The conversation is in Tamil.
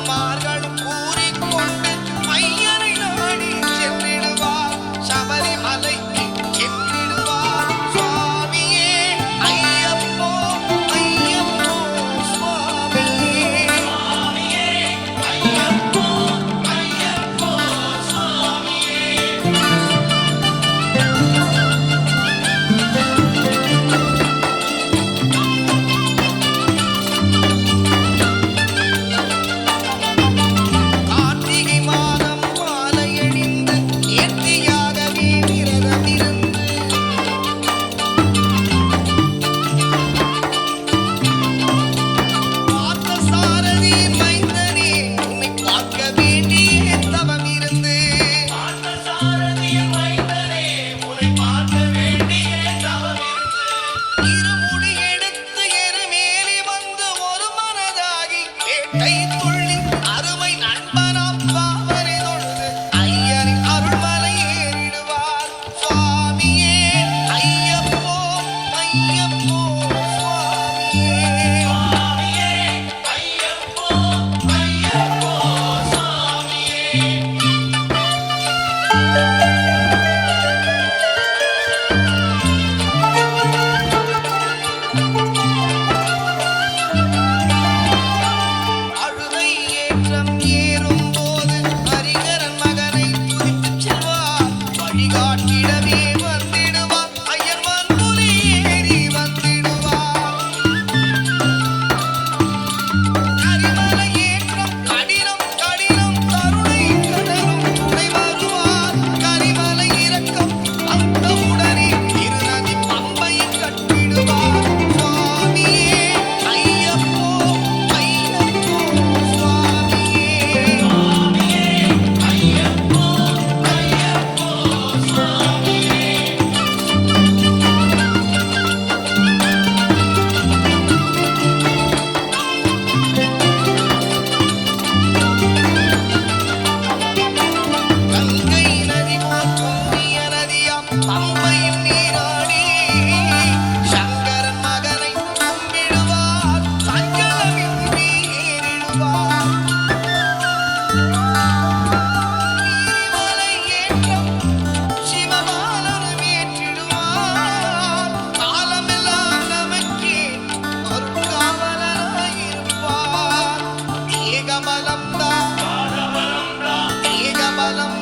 தேவன்மார்களும் கூறிக்கொண்டு ஐயனை நாடி சென்றிடுவார். சபரிமலைக்கு சென்றிடுவார். சுவாமியே ஐயப்போ ஐயப்போ சுவாமியே. சுவாமியே ஐயப்போ ஐயப்போ சுவாமியே. கார்த்திகை மாதம் மாலையணிந்து நேர்த்தியாகவே விரதமிருந்து பார்த்தசாரதி மைந்தனே உன்னை பார்க்க வேண்டிய தவமிருந்து. பார்த்தசாரதி மைந்தனே உன்னை பார்க்க வேண்டிய தவமிருந்து. இருமுடி எடுத்து எருமேலி வந்து ஒரு மனதாகி வேட்டை துள்ளி அருமை நண்பனாம் பாவனை தொழுது ஐயரின் அருள்மலை ஏறிடுவார். சுவாமியே ஐயப்போ ஐயப்போ சுவாமியே. சுவாமியே ஐயப்போ ஐயப்போ சுவாமியே. அழுதை ஏற்றம் ஏறும்போது ஹரிகரன் மகனை துதித்துச் செல்வார். வழிகாட்டிடவே வந்திடுவார். ஐயர் மண்புலி ஏறி வந்திடுவார். கரிமலை ஏற்றம் கடினம் கடினம் கருணை கடலும் துணை வருவார். கரிமலை இறக்கம் வந்தவுடனே திருநதி பம்பை கட்டிடுவார். சுவாமியே ஐயப்போ ஐயப்போ சுவாமியே. சுவாமியே ஐயப்போ ஐயப்போ சுவாமியே. கங்கை நதி போல் புண்ணிய நதியாம் பம்பையின் நீராடி சங்கரன் மகனை கும்பிடுவார். சஞ்சலமின்றி ஏறிடுவார். நீரிமலை ஏற்றம் சிவபாலனும் ஏற்றிடுவார். காலமெல்லாம் நமக்கே அருட்காவலனாயிருப்பார். ஏகபலம் தான் ஏகபலம்